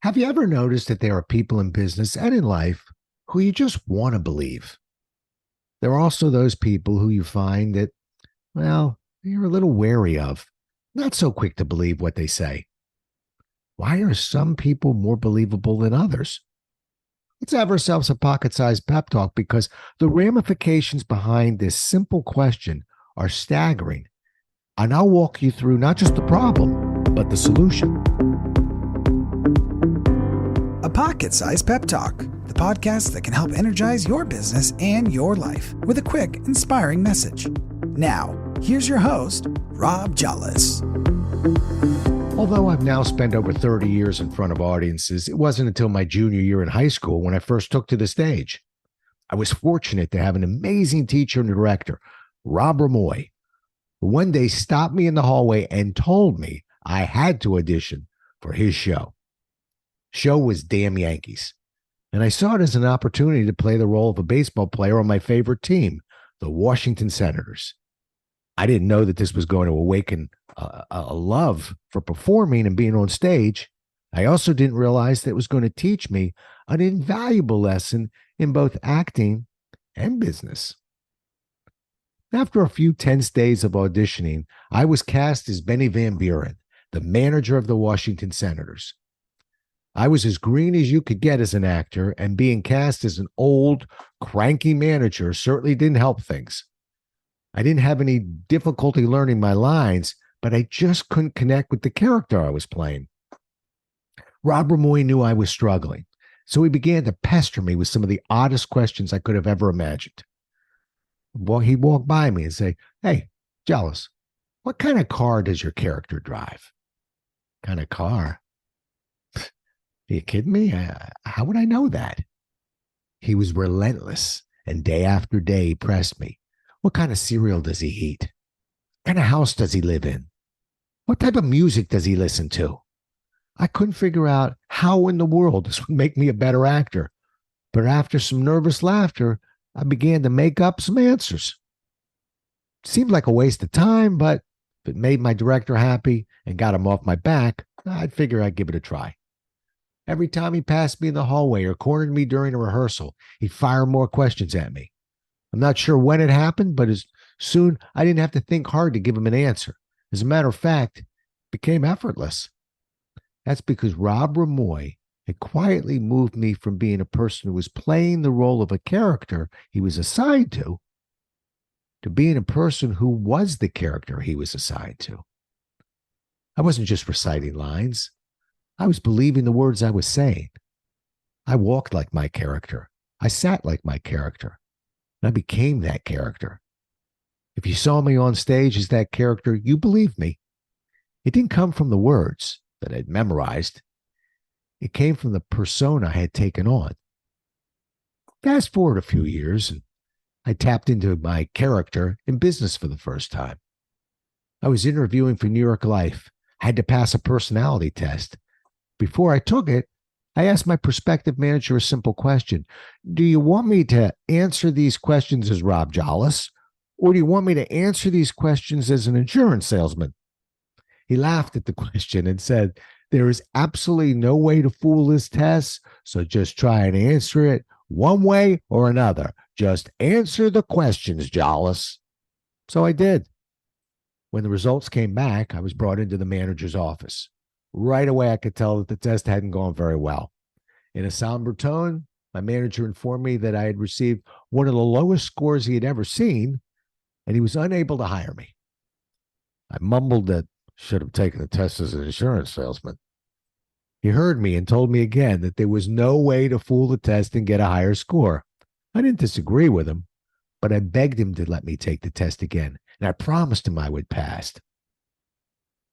Have you ever noticed that there are people in business and in life who you just want to believe? There are also those people who you find that, well, you're a little wary of, not so quick to believe what they say. Why are some people more believable than others? Let's have ourselves a pocket sized pep talk because the ramifications behind this simple question are staggering. And I'll walk you through not just the problem, but the solution. A Pocket Sized Pep Talk, the podcast that can help energize your business and your life with a quick, inspiring message. Now, here's your host, Rob Jollis. Although I've now spent over 30 years in front of audiences, it wasn't until my junior year in high school when I first took to the stage. I was fortunate to have an amazing teacher and director, Rob Ramoy, who one day stopped me in the hallway and told me I had to audition for his show. Show was Damn Yankees, and I saw it as an opportunity to play the role of a baseball player on my favorite team, the Washington Senators. I didn't know that this was going to awaken a love for performing and being on stage. I also didn't realize that it was going to teach me an invaluable lesson in both acting and business. After a few tense days of auditioning, I was cast as Benny Van Buren, the manager of the Washington Senators. I was as green as you could get as an actor, and being cast as an old, cranky manager certainly didn't help things. I didn't have any difficulty learning my lines, but I just couldn't connect with the character I was playing. Rob Ramoy knew I was struggling, so he began to pester me with some of the oddest questions I could have ever imagined. Well, he'd walk by me and say, "Hey, Jollis, what kind of car does your character drive?" "Kind of car? Are you kidding me? How would I know that?" He was relentless, and day after day he pressed me. "What kind of cereal does he eat? What kind of house does he live in? What type of music does he listen to?" I couldn't figure out how in the world this would make me a better actor, but after some nervous laughter, I began to make up some answers. It seemed like a waste of time, but if it made my director happy and got him off my back, I'd figure I'd give it a try. Every time he passed me in the hallway or cornered me during a rehearsal, he'd fire more questions at me. I'm not sure when it happened, but as soon I didn't have to think hard to give him an answer. As a matter of fact, it became effortless. That's because Rob Ramoy had quietly moved me from being a person who was playing the role of a character he was assigned to being a person who was the character he was assigned to. I wasn't just reciting lines. I was believing the words I was saying. I walked like my character. I sat like my character. And I became that character. If you saw me on stage as that character, you believed me. It didn't come from the words that I'd memorized. It came from the persona I had taken on. Fast forward a few years, and I tapped into my character in business for the first time. I was interviewing for New York Life. I had to pass a personality test. Before I took it, I asked my prospective manager a simple question. "Do you want me to answer these questions as Rob Jollis, or do you want me to answer these questions as an insurance salesman?" He laughed at the question and said, "There is absolutely no way to fool this test, so just try and answer it one way or another. Just answer the questions, Jollis." So I did. When the results came back, I was brought into the manager's office. Right away, I could tell that the test hadn't gone very well. In a somber tone, my manager informed me that I had received one of the lowest scores he had ever seen, and he was unable to hire me. I mumbled that I should have taken the test as an insurance salesman. He heard me and told me again that there was no way to fool the test and get a higher score. I didn't disagree with him, but I begged him to let me take the test again, and I promised him I would pass. A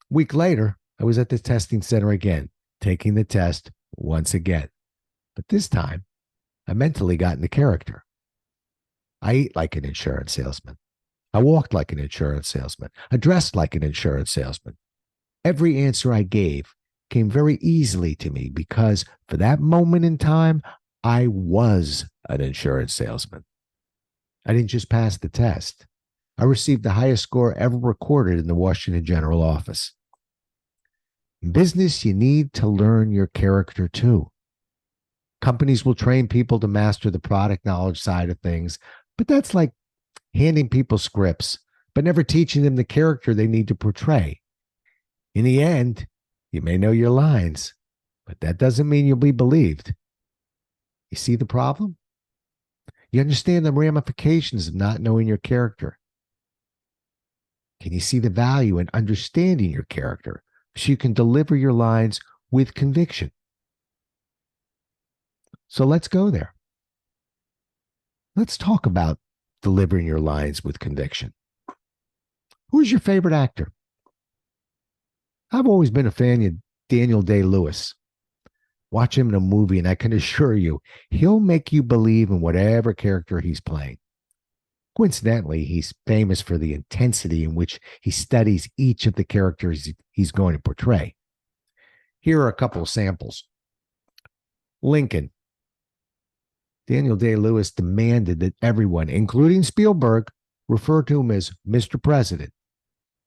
week later, I was at the testing center again, taking the test once again. But this time, I mentally got into character. I ate like an insurance salesman. I walked like an insurance salesman. I dressed like an insurance salesman. Every answer I gave came very easily to me because for that moment in time, I was an insurance salesman. I didn't just pass the test. I received the highest score ever recorded in the Washington General office. In business, you need to learn your character too. Companies will train people to master the product knowledge side of things, but that's like handing people scripts, but never teaching them the character they need to portray. In the end, you may know your lines, but that doesn't mean you'll be believed. You see the problem? You understand the ramifications of not knowing your character. Can you see the value in understanding your character so you can deliver your lines with conviction? So let's go there. Let's talk about delivering your lines with conviction. Who's your favorite actor? I've always been a fan of Daniel Day-Lewis. Watch him in a movie, and I can assure you, he'll make you believe in whatever character he's playing. Coincidentally, he's famous for the intensity in which he studies each of the characters he's going to portray. Here are a couple of samples. Lincoln. Daniel Day-Lewis demanded that everyone, including Spielberg, refer to him as Mr. President.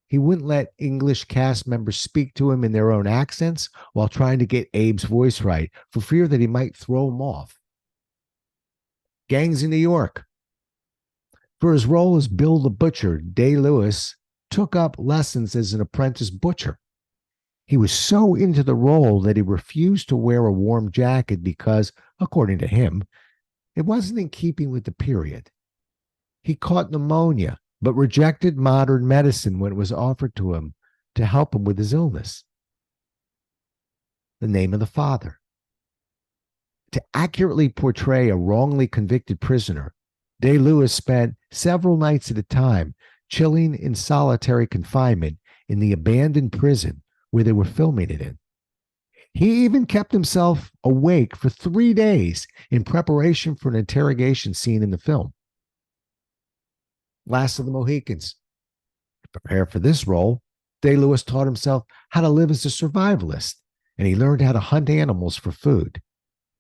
He wouldn't let English cast members speak to him in their own accents while trying to get Abe's voice right for fear that he might throw him off. Gangs in New York. For his role as Bill the Butcher, Day-Lewis took up lessons as an apprentice butcher. He was so into the role that he refused to wear a warm jacket because, according to him, it wasn't in keeping with the period. He caught pneumonia, but rejected modern medicine when it was offered to him to help him with his illness. The Name of the Father. To accurately portray a wrongly convicted prisoner, Day-Lewis spent several nights at a time chilling in solitary confinement in the abandoned prison where they were filming it in. He even kept himself awake for 3 days in preparation for an interrogation scene in the film. Last of the Mohicans. To prepare for this role, Day-Lewis taught himself how to live as a survivalist, and he learned how to hunt animals for food.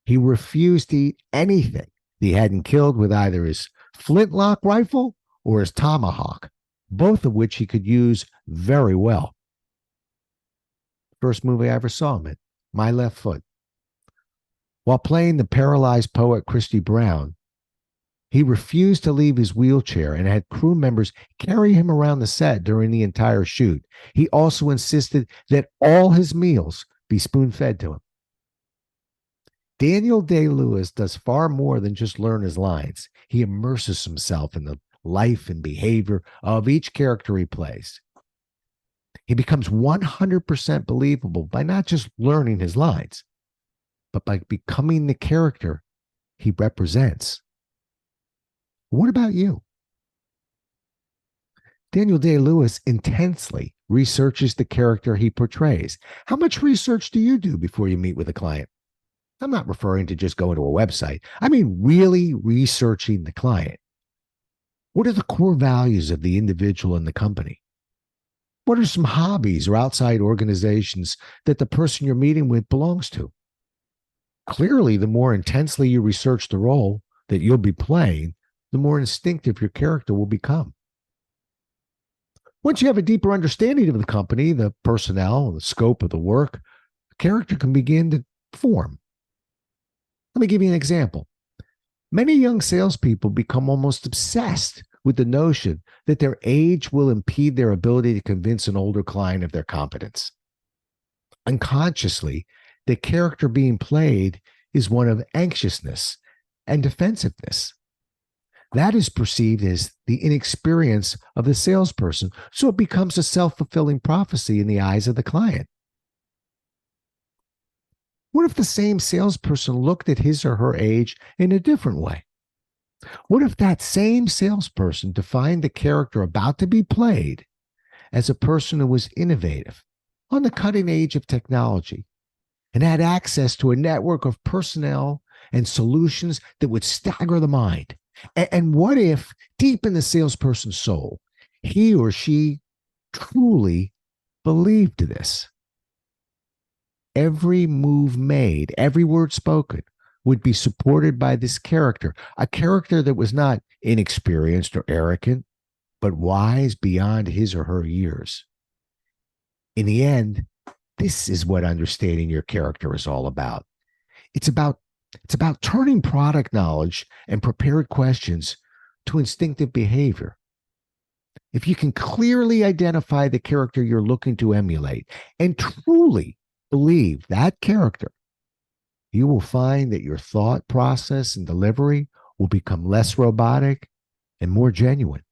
He refused to eat anything that he hadn't killed with either his flintlock rifle or his tomahawk, both of which he could use very well. First movie I ever saw him in, My Left Foot. While playing the paralyzed poet Christy Brown, he refused to leave his wheelchair and had crew members carry him around the set during the entire shoot. He also insisted that all his meals be spoon-fed to him. Daniel Day-Lewis does far more than just learn his lines. He immerses himself in the life and behavior of each character he plays. He becomes 100% believable by not just learning his lines, but by becoming the character he represents. What about you? Daniel Day-Lewis intensely researches the character he portrays. How much research do you do before you meet with a client? I'm not referring to just going to a website. I mean really researching the client. What are the core values of the individual in the company? What are some hobbies or outside organizations that the person you're meeting with belongs to? Clearly, the more intensely you research the role that you'll be playing, the more instinctive your character will become. Once you have a deeper understanding of the company, the personnel, and the scope of the work, a character can begin to form. Let me give you an example. Many young salespeople become almost obsessed with the notion that their age will impede their ability to convince an older client of their competence. Unconsciously, the character being played is one of anxiousness and defensiveness. That is perceived as the inexperience of the salesperson, so it becomes a self-fulfilling prophecy in the eyes of the client. What if the same salesperson looked at his or her age in a different way? What if that same salesperson defined the character about to be played as a person who was innovative, on the cutting edge of technology, and had access to a network of personnel and solutions that would stagger the mind? And what if, deep in the salesperson's soul, he or she truly believed this? Every move made, every word spoken would be supported by this character, a character that was not inexperienced or arrogant, but wise beyond his or her years. In the end, This is what understanding your character is all about. It's about turning product knowledge and prepared questions to instinctive behavior. If you can clearly identify the character you're looking to emulate and truly believe that character, you will find that your thought process and delivery will become less robotic and more genuine.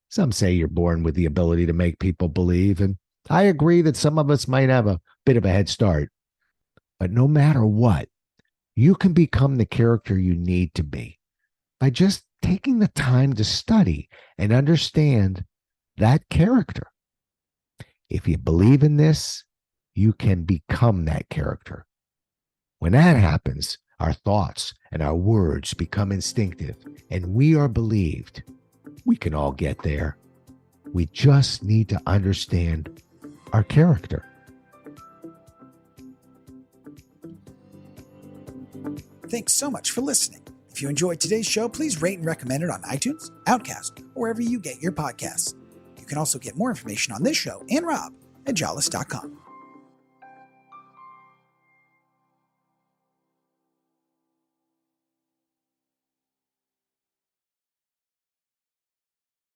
Some say you're born with the ability to make people believe, and I agree that some of us might have a bit of a head start. But no matter what, you can become the character you need to be by just taking the time to study and understand that character. If you believe in this, you can become that character. When that happens, our thoughts and our words become instinctive, and we are believed. We can all get there. We just need to understand our character. Thanks so much for listening. If you enjoyed today's show, please rate and recommend it on iTunes, Outcast, or wherever you get your podcasts. You can also get more information on this show and Rob at jollis.com.